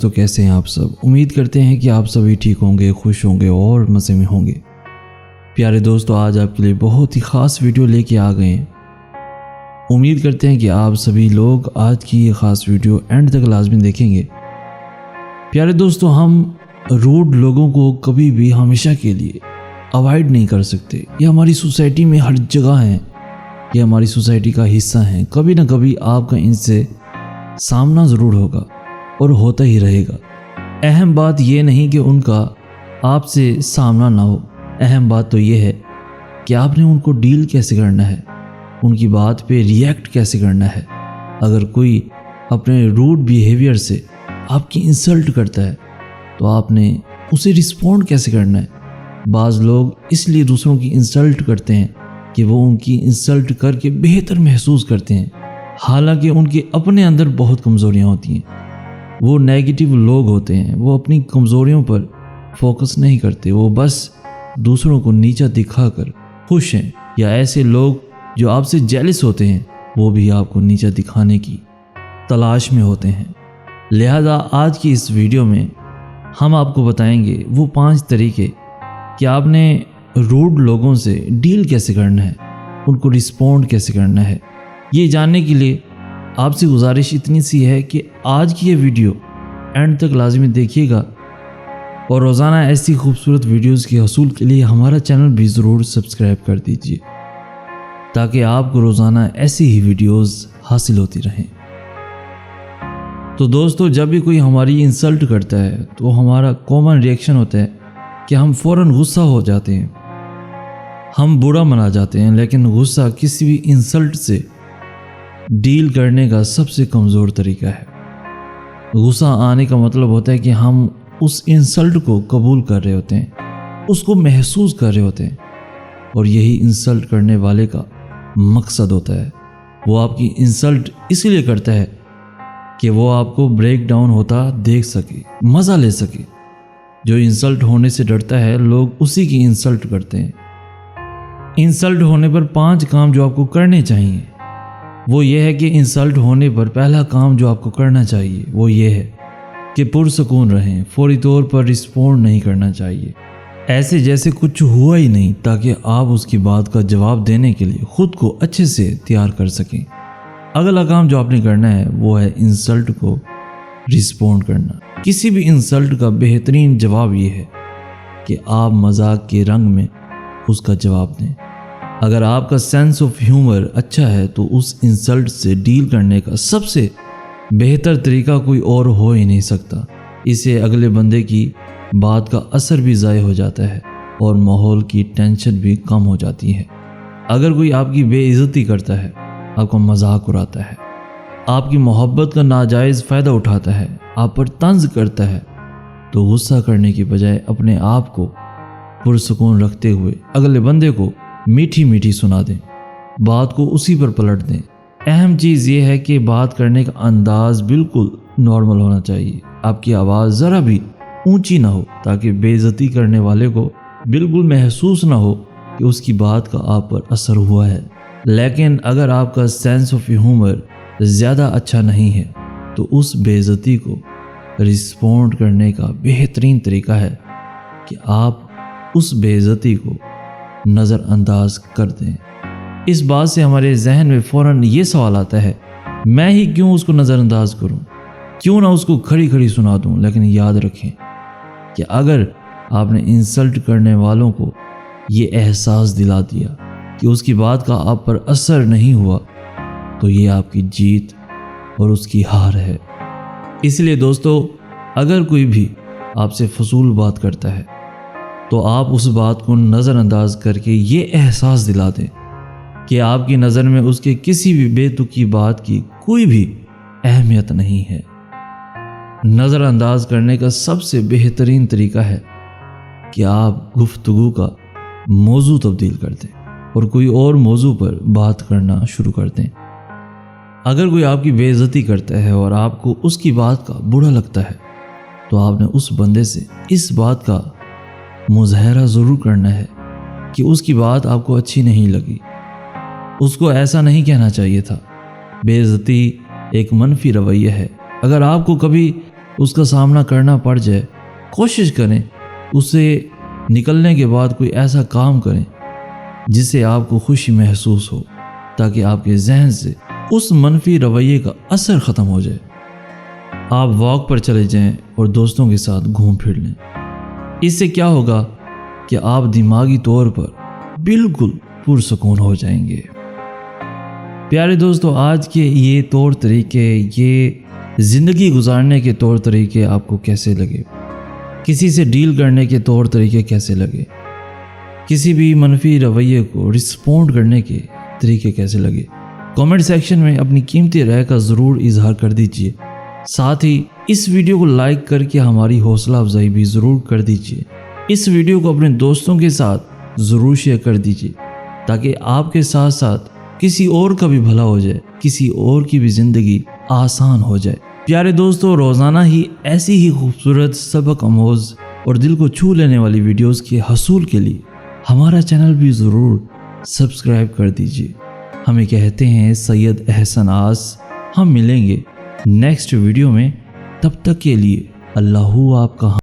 تو کیسے ہیں آپ سب؟ امید کرتے ہیں کہ آپ سبھی ٹھیک ہوں گے، خوش ہوں گے اور مزے میں ہوں گے۔ پیارے دوستو، آج آپ کے لیے بہت ہی خاص ویڈیو لے کے آ گئے ہیں۔ امید کرتے ہیں کہ آپ سبھی لوگ آج کی یہ خاص ویڈیو اینڈ تک لازمی دیکھیں گے۔ پیارے دوستو، ہم روڈ لوگوں کو کبھی بھی ہمیشہ کے لیے اوائڈ نہیں کر سکتے۔ یہ ہماری سوسائٹی میں ہر جگہ ہیں، یہ ہماری سوسائٹی کا حصہ ہیں۔ کبھی نہ کبھی آپ کا ان سے سامنا ضرور ہوگا اور ہوتا ہی رہے گا۔ اہم بات یہ نہیں کہ ان کا آپ سے سامنا نہ ہو، اہم بات تو یہ ہے کہ آپ نے ان کو ڈیل کیسے کرنا ہے، ان کی بات پہ ریئیکٹ کیسے کرنا ہے۔ اگر کوئی اپنے روڈ بیہیویئر سے آپ کی انسلٹ کرتا ہے تو آپ نے اسے رسپونڈ کیسے کرنا ہے۔ بعض لوگ اس لیے دوسروں کی انسلٹ کرتے ہیں کہ وہ ان کی انسلٹ کر کے بہتر محسوس کرتے ہیں، حالانکہ ان کے اپنے اندر بہت کمزوریاں ہوتی ہیں۔ وہ نیگیٹو لوگ ہوتے ہیں، وہ اپنی کمزوریوں پر فوکس نہیں کرتے، وہ بس دوسروں کو نیچا دکھا کر خوش ہیں۔ یا ایسے لوگ جو آپ سے جیلس ہوتے ہیں، وہ بھی آپ کو نیچا دکھانے کی تلاش میں ہوتے ہیں۔ لہذا آج کی اس ویڈیو میں ہم آپ کو بتائیں گے وہ 5 طریقے کہ آپ نے روڈ لوگوں سے ڈیل کیسے کرنا ہے، ان کو رسپونڈ کیسے کرنا ہے۔ یہ جاننے کے لیے آپ سے گزارش اتنی سی ہے کہ آج کی یہ ویڈیو اینڈ تک لازمی دیکھیے گا، اور روزانہ ایسی خوبصورت ویڈیوز کے حصول کے لیے ہمارا چینل بھی ضرور سبسکرائب کر دیجیے، تاکہ آپ کو روزانہ ایسی ہی ویڈیوز حاصل ہوتی رہیں۔ تو دوستو، جب بھی کوئی ہماری انسلٹ کرتا ہے تو ہمارا کامن ریئیکشن ہوتا ہے کہ ہم فوراً غصہ ہو جاتے ہیں، ہم برا منا جاتے ہیں۔ لیکن غصہ کسی بھی انسلٹ سے ڈیل کرنے کا سب سے کمزور طریقہ ہے۔ غصہ آنے کا مطلب ہوتا ہے کہ ہم اس انسلٹ کو قبول کر رہے ہوتے ہیں، اس کو محسوس کر رہے ہوتے ہیں، اور یہی انسلٹ کرنے والے کا مقصد ہوتا ہے۔ وہ آپ کی انسلٹ اس لیے کرتا ہے کہ وہ آپ کو بریک ڈاؤن ہوتا دیکھ سکے، مزہ لے سکے۔ جو انسلٹ ہونے سے ڈرتا ہے، لوگ اسی کی انسلٹ کرتے ہیں۔ انسلٹ ہونے پر 5 کام جو آپ کو کرنے چاہیے، وہ یہ ہے کہ انسلٹ ہونے پر پہلا کام جو آپ کو کرنا چاہیے وہ یہ ہے کہ پرسکون رہیں، فوری طور پر رسپونڈ نہیں کرنا چاہیے، ایسے جیسے کچھ ہوا ہی نہیں، تاکہ آپ اس کی بات کا جواب دینے کے لیے خود کو اچھے سے تیار کر سکیں۔ اگلا کام جو آپ نے کرنا ہے وہ ہے انسلٹ کو رسپونڈ کرنا۔ کسی بھی انسلٹ کا بہترین جواب یہ ہے کہ آپ مذاق کے رنگ میں اس کا جواب دیں۔ اگر آپ کا سینس آف ہیومر اچھا ہے تو اس انسلٹ سے ڈیل کرنے کا سب سے بہتر طریقہ کوئی اور ہو ہی نہیں سکتا۔ اسے اگلے بندے کی بات کا اثر بھی ضائع ہو جاتا ہے اور ماحول کی ٹینشن بھی کم ہو جاتی ہے۔ اگر کوئی آپ کی بے عزتی کرتا ہے، آپ کا مذاق اڑاتا ہے، آپ کی محبت کا ناجائز فائدہ اٹھاتا ہے، آپ پر طنز کرتا ہے، تو غصہ کرنے کی بجائے اپنے آپ کو پرسکون رکھتے ہوئے اگلے بندے کو میٹھی میٹھی سنا دیں، بات کو اسی پر پلٹ دیں۔ اہم چیز یہ ہے کہ بات کرنے کا انداز بالکل نارمل ہونا چاہیے، آپ کی آواز ذرا بھی اونچی نہ ہو، تاکہ بے عزتی کرنے والے کو بالکل محسوس نہ ہو کہ اس کی بات کا آپ پر اثر ہوا ہے۔ لیکن اگر آپ کا سینس آف ہیومر زیادہ اچھا نہیں ہے تو اس بے عزتی کو رسپونڈ کرنے کا بہترین طریقہ ہے کہ آپ اس بے عزتی کو نظر انداز کر دیں۔ اس بات سے ہمارے ذہن میں فوراً یہ سوال آتا ہے، میں ہی کیوں اس کو نظر انداز کروں، کیوں نہ اس کو کھڑی کھڑی سنا دوں۔ لیکن یاد رکھیں کہ اگر آپ نے انسلٹ کرنے والوں کو یہ احساس دلا دیا کہ اس کی بات کا آپ پر اثر نہیں ہوا، تو یہ آپ کی جیت اور اس کی ہار ہے۔ اس لیے دوستو، اگر کوئی بھی آپ سے فضول بات کرتا ہے تو آپ اس بات کو نظر انداز کر کے یہ احساس دلا دیں کہ آپ کی نظر میں اس کے کسی بھی بے تکی بات کی کوئی بھی اہمیت نہیں ہے۔ نظر انداز کرنے کا سب سے بہترین طریقہ ہے کہ آپ گفتگو کا موضوع تبدیل کر دیں اور کوئی اور موضوع پر بات کرنا شروع کر دیں۔ اگر کوئی آپ کی بے عزتی کرتا ہے اور آپ کو اس کی بات کا برا لگتا ہے، تو آپ نے اس بندے سے اس بات کا مظاہرہ ضرور کرنا ہے کہ اس کی بات آپ کو اچھی نہیں لگی، اس کو ایسا نہیں کہنا چاہیے تھا۔ بے عزتی ایک منفی رویہ ہے۔ اگر آپ کو کبھی اس کا سامنا کرنا پڑ جائے، کوشش کریں اس سے نکلنے کے بعد کوئی ایسا کام کریں جس سے آپ کو خوشی محسوس ہو، تاکہ آپ کے ذہن سے اس منفی رویے کا اثر ختم ہو جائے۔ آپ واک پر چلے جائیں اور دوستوں کے ساتھ گھوم پھر لیں۔ اس سے کیا ہوگا کہ آپ دماغی طور پر بالکل پرسکون ہو جائیں گے۔ پیارے دوستو، آج کے یہ طور طریقے، یہ زندگی گزارنے کے طور طریقے آپ کو کیسے لگے؟ کسی سے ڈیل کرنے کے طور طریقے کیسے لگے؟ کسی بھی منفی رویے کو رسپونڈ کرنے کے طریقے کیسے لگے؟ کامنٹ سیکشن میں اپنی قیمتی رائے کا ضرور اظہار کر دیجئے۔ ساتھ ہی اس ویڈیو کو لائک کر کے ہماری حوصلہ افزائی بھی ضرور کر دیجئے۔ اس ویڈیو کو اپنے دوستوں کے ساتھ ضرور شیئر کر دیجئے، تاکہ آپ کے ساتھ ساتھ کسی اور کا بھی بھلا ہو جائے، کسی اور کی بھی زندگی آسان ہو جائے۔ پیارے دوستو، روزانہ ہی ایسی ہی خوبصورت، سبق آموز اور دل کو چھو لینے والی ویڈیوز کے حصول کے لیے ہمارا چینل بھی ضرور سبسکرائب کر دیجئے۔ ہمیں کہتے ہیں سید احسن آس۔ ہم ملیں گے نیکسٹ ویڈیو میں، تب تک کے لیے اللہ آپ کا